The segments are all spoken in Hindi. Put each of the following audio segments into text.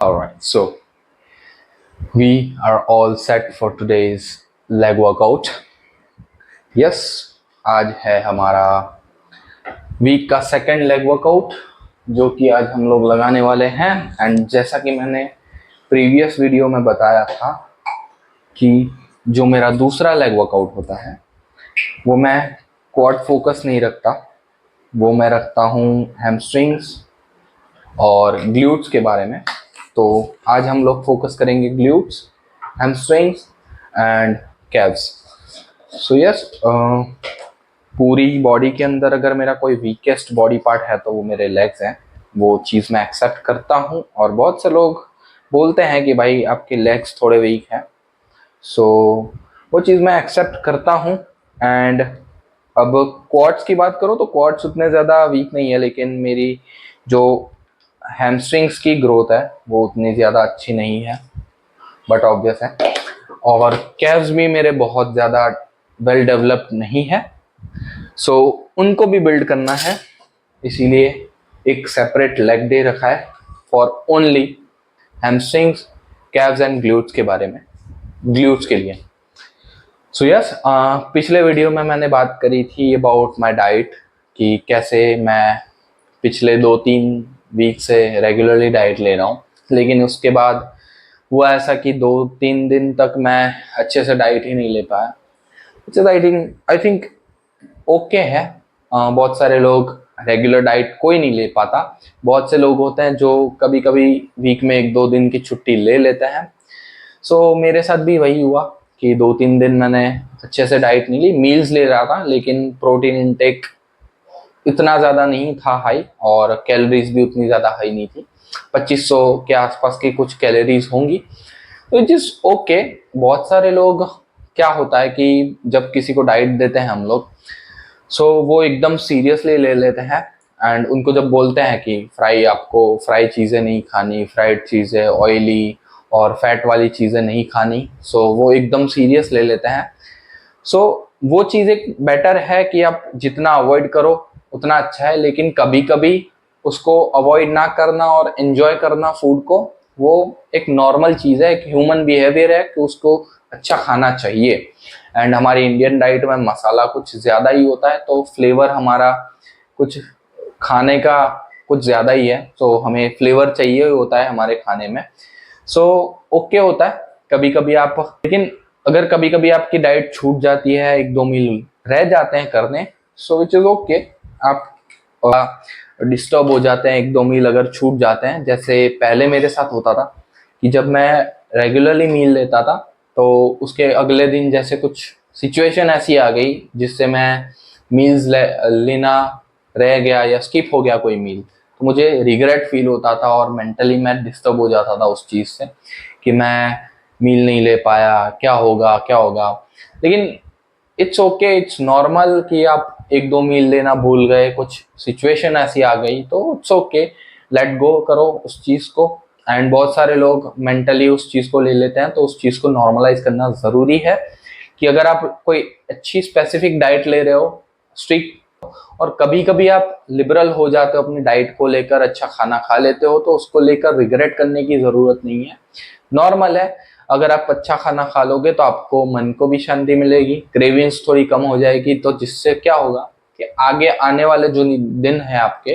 Alright, so we are all set for today's leg workout. Yes, आज है हमारा वीक का सेकंड लेग वर्कआउट जो कि आज हम लोग लगाने वाले हैं। एंड जैसा कि मैंने प्रीवियस वीडियो में बताया था कि जो मेरा दूसरा लेग वर्कआउट होता है वो मैं क्वाड फोकस नहीं रखता, वो मैं रखता हूँ हैमस्ट्रिंग्स और ग्लूट्स के बारे में। तो आज हम लोग फोकस करेंगे glutes, hamstrings and caves. So yes, पूरी बॉडी के अंदर अगर मेरा कोई वीकेस्ट बॉडी पार्ट है तो वो मेरे लेग्स हैं। वो चीज़ मैं एक्सेप्ट करता हूँ और बहुत से लोग बोलते हैं कि भाई आपके लेग्स थोड़े वीक हैं। सो वो चीज़ मैं एक्सेप्ट करता हूँ। एंड अब क्वाड्स की बात करूँ तो क्वाड्स उतने ज़्यादा वीक नहीं है, लेकिन मेरी जो हैमस्ट्रिंग्स की ग्रोथ है वो उतनी ज़्यादा अच्छी नहीं है, बट ऑब्वियस है। और कैव्स भी मेरे बहुत ज़्यादा वेल डेवलप्ड नहीं है, सो उनको भी बिल्ड करना है, इसीलिए एक सेपरेट लेग डे रखा है for only hamstrings, caves and glutes के बारे में, ग्लूट्स के लिए। सो यस, पिछले वीडियो में मैंने बात करी थी अबाउट माय डाइट कि कैसे मैं पिछले 2-3 वीक से रेगुलरली डाइट ले रहा हूँ, लेकिन उसके बाद हुआ ऐसा कि 2-3 दिन तक मैं अच्छे से डाइट ही नहीं ले पाया। आई थिंक ओके है। बहुत सारे लोग रेगुलर डाइट कोई नहीं ले पाता, बहुत से लोग होते हैं जो कभी कभी वीक में 1-2 दिन की छुट्टी ले लेते हैं। सो मेरे साथ भी वही हुआ कि 2-3 दिन मैंने अच्छे से डाइट नहीं ली, मील्स ले रहा था लेकिन प्रोटीन इनटेक इतना ज़्यादा नहीं था हाई, और कैलोरीज भी उतनी ज़्यादा हाई नहीं थी। 2500 के आसपास की कुछ कैलोरीज होंगी, तो इट इज़ ओके। बहुत सारे लोग, क्या होता है कि जब किसी को डाइट देते हैं हम लोग, सो वो एकदम सीरियसली ले लेते हैं। एंड उनको जब बोलते हैं कि आपको फ्राई चीज़ें नहीं खानी, फ्राइड चीज़ें, ऑयली और फैट वाली चीज़ें नहीं खानी, सो वो एकदम सीरियस ले लेते हैं। सो वो चीज़ एक बेटर है कि आप जितना अवॉइड करो उतना अच्छा है, लेकिन कभी कभी उसको अवॉइड ना करना और एंजॉय करना फूड को, वो एक नॉर्मल चीज़ है, एक ह्यूमन बिहेवियर है कि उसको अच्छा खाना चाहिए। एंड हमारी इंडियन डाइट में मसाला कुछ ज़्यादा ही होता है, तो फ्लेवर हमारा कुछ खाने का कुछ ज़्यादा ही है, तो हमें फ्लेवर चाहिए होता है हमारे खाने में। सो ओके होता है कभी कभी आप, लेकिन अगर कभी कभी आपकी डाइट छूट जाती है, 1-2 मील रह जाते हैं करने, सो विच इज़ ओके। आप डिस्टर्ब हो जाते हैं, 1-2 मील अगर छूट जाते हैं, जैसे पहले मेरे साथ होता था कि जब मैं रेगुलरली मील लेता था तो उसके अगले दिन जैसे कुछ सिचुएशन ऐसी आ गई जिससे मैं मील्स लेना रह गया या स्किप हो गया कोई मील, तो मुझे रिग्रेट फील होता था और मेंटली मैं डिस्टर्ब हो जाता था उस चीज़ से कि मैं मील नहीं ले पाया, क्या होगा क्या होगा। लेकिन इट्स ओके, इट्स नॉर्मल कि आप 1-2 मील लेना भूल गए, कुछ सिचुएशन ऐसी आ गई, तो इट्स ओके, लेट गो करो उस चीज़ को। एंड बहुत सारे लोग मेंटली उस चीज़ को ले लेते हैं, तो उस चीज़ को नॉर्मलाइज करना ज़रूरी है कि अगर आप कोई अच्छी स्पेसिफिक डाइट ले रहे हो, स्ट्रिक्ट, और कभी कभी आप लिबरल हो जाते हो अपनी डाइट को लेकर, अच्छा खाना खा लेते हो, तो उसको लेकर रिग्रेट करने की ज़रूरत नहीं है, नॉर्मल है। अगर आप अच्छा खाना खा लोगे तो आपको मन को भी शांति मिलेगी, क्रेविंग्स थोड़ी कम हो जाएगी, तो जिससे क्या होगा कि आगे आने वाले जो दिन है आपके,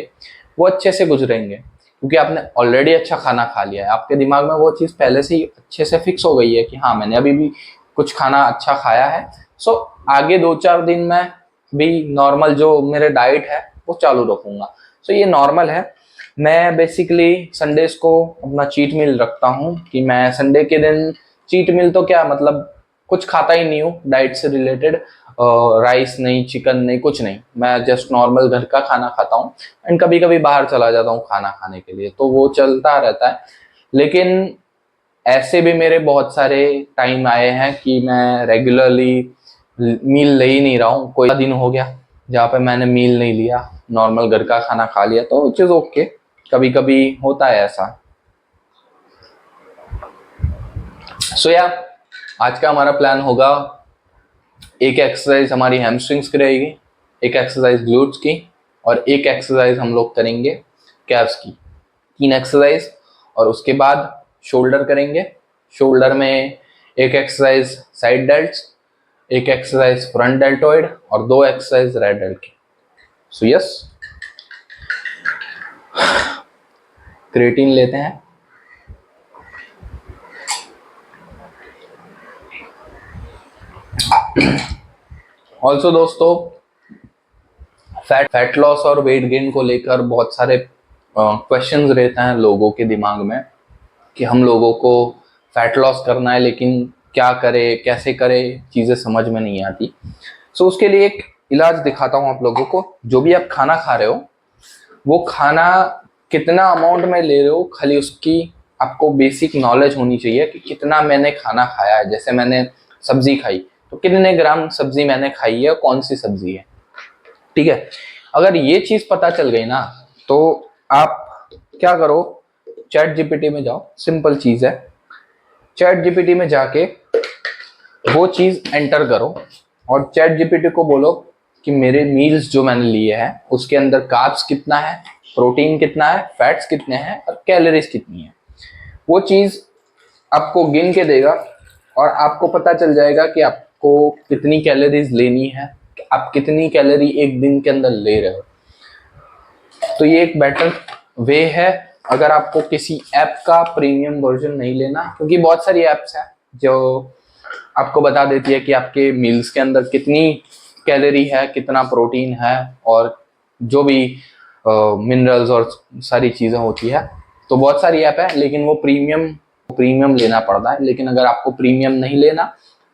वो अच्छे से गुजरेंगे, क्योंकि आपने ऑलरेडी अच्छा खाना खा लिया है, आपके दिमाग में वो चीज़ पहले से ही अच्छे से फिक्स हो गई है कि हाँ मैंने अभी भी कुछ खाना अच्छा खाया है। सो आगे 2-4 दिन में भी नॉर्मल जो मेरे डाइट है वो चालू रखूँगा। सो ये नॉर्मल है। मैं बेसिकली संडेज को अपना चीट मील रखता हूँ कि मैं संडे के दिन, चीट मील तो क्या मतलब, कुछ खाता ही नहीं हूँ डाइट से रिलेटेड, राइस नहीं, चिकन नहीं, कुछ नहीं, मैं जस्ट नॉर्मल घर का खाना खाता हूँ। एंड कभी कभी बाहर चला जाता हूँ खाना खाने के लिए, तो वो चलता रहता है। लेकिन ऐसे भी मेरे बहुत सारे टाइम आए हैं कि मैं रेगुलरली मील ले ही नहीं रहा हूँ, कोई दिन हो गया जहाँ पे मैंने मील नहीं लिया, नॉर्मल घर का खाना खा लिया, तो विच इज ओके, कभी कभी होता है ऐसा। सो या आज का हमारा प्लान होगा, एक एक्सरसाइज हमारी हैमस्ट्रिंग्स की रहेगी, एक एक्सरसाइज ग्लूट्स की, और एक एक्सरसाइज हम लोग करेंगे कैव्स की। 3 एक्सरसाइज, और उसके बाद शोल्डर करेंगे। शोल्डर में एक एक्सरसाइज साइड डेल्ट्स, एक एक्सरसाइज फ्रंट डेल्टोइड और 2 एक्सरसाइज राइट डेल्ट की। सो यस, क्रिएटिन लेते हैं। ऑल्सो दोस्तों, फैट लॉस और वेट गेन को लेकर बहुत सारे क्वेश्चंस रहते हैं लोगों के दिमाग में कि हम लोगों को फैट लॉस करना है, लेकिन क्या करे, कैसे करे, चीज़ें समझ में नहीं आती। सो उसके लिए एक इलाज दिखाता हूँ आप लोगों को। जो भी आप खाना खा रहे हो, वो खाना कितना अमाउंट में ले रहे हो, खाली उसकी आपको बेसिक नॉलेज होनी चाहिए कि कितना मैंने खाना खाया है। जैसे मैंने सब्जी खाई तो कितने ग्राम सब्जी मैंने खाई है, कौन सी सब्जी है, ठीक है। अगर ये चीज पता चल गई ना, तो आप क्या करो, चैट जीपीटी में जाओ। सिंपल चीज है, चैट जीपीटी में जाके वो चीज एंटर करो और चैट जीपीटी को बोलो कि मेरे मील्स जो मैंने लिए हैं उसके अंदर कार्ब्स कितना है, प्रोटीन कितना है, फैट्स कितने हैं और कैलोरीज कितनी है। वो चीज आपको गिन के देगा और आपको पता चल जाएगा कि आपको कितनी कैलोरीज लेनी है, आप कितनी कैलोरी एक दिन के अंदर ले रहे हो। तो ये एक बेटर वे है अगर आपको किसी ऐप का प्रीमियम वर्जन नहीं लेना, क्योंकि बहुत सारी ऐप्स हैं जो आपको बता देती है कि आपके मील्स के अंदर कितनी कैलोरी है, कितना प्रोटीन है और जो भी मिनरल्स और सारी चीज़ें होती है। तो बहुत सारी ऐप है, लेकिन वो प्रीमियम लेना पड़ता है। लेकिन अगर आपको प्रीमियम नहीं लेना,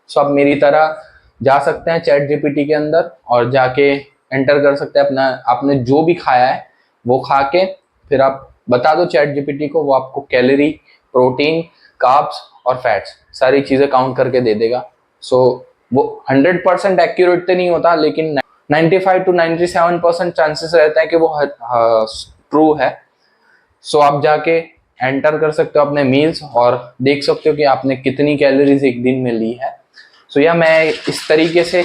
तो आप मेरी तरह जा सकते हैं चैट जीपीटी के अंदर और जाके एंटर कर सकते हैं अपना, आपने जो भी खाया है वो खा के फिर आप बता दो चैट जीपीटी को, वो आपको कैलोरी, प्रोटीन, कार्ब्स और फैट्स सारी चीज़ें काउंट करके दे देगा। सो वो 100% एक्यूरेट तो नहीं होता, लेकिन 95 to 97% चांसेस रहता है कि वो ट्रू है। सो आप जाके एंटर कर सकते हो अपने मील्स और देख सकते हो कि आपने कितनी कैलोरीज एक दिन में ली है। सो या मैं इस तरीके से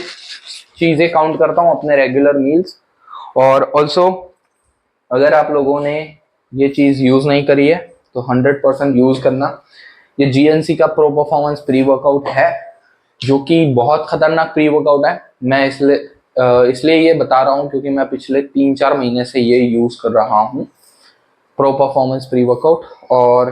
चीज़ें काउंट करता हूँ अपने रेगुलर मील्स। और ऑल्सो अगर आप लोगों ने ये चीज़ यूज़ नहीं करी है तो 100% यूज़ करना। ये जीएनसी का प्रो परफॉर्मेंस प्री वर्कआउट है, जो कि बहुत खतरनाक प्री वर्कआउट है। मैं इसलिए ये बता रहा हूँ क्योंकि मैं पिछले 3-4 महीने से ये यूज़ कर रहा हूँ, प्रो परफॉर्मेंस प्री वर्कआउट। और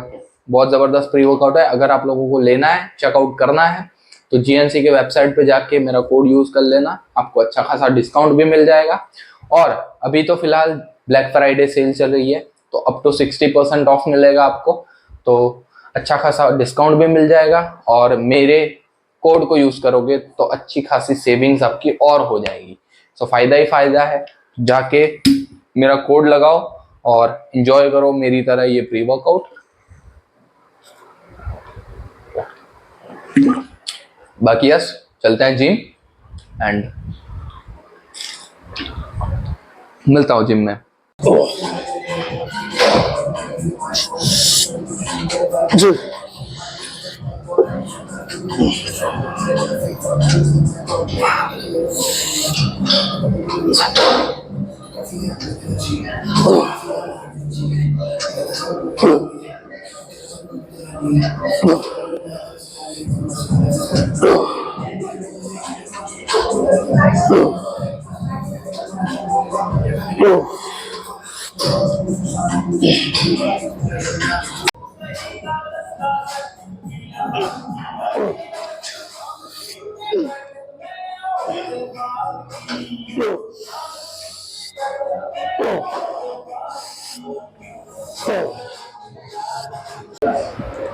बहुत ज़बरदस्त प्री वर्कआउट है। अगर आप लोगों को लेना है, चेकआउट करना है, तो जीएनसी के वेबसाइट पे जाके मेरा कोड यूज़ कर लेना, आपको अच्छा खासा डिस्काउंट भी मिल जाएगा। और अभी तो फिलहाल ब्लैक फ्राइडे सेल चल रही है, तो अप टू 60% ऑफ मिलेगा आपको, तो अच्छा खासा डिस्काउंट भी मिल जाएगा। और मेरे कोड को यूज़ करोगे तो अच्छी खासी सेविंग्स आपकी और हो जाएगी। सो फायदा ही फायदा है, जाके मेरा कोड लगाओ और एंजॉय करो मेरी तरह ये प्री वर्कआउट। बाकी यस, चलते हैं जिम एंड मिलता हूँ जिम में। जी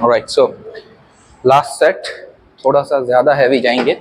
ऑलराइट, सो लास्ट सेट थोड़ा सा ज्यादा हैवी जाएंगे।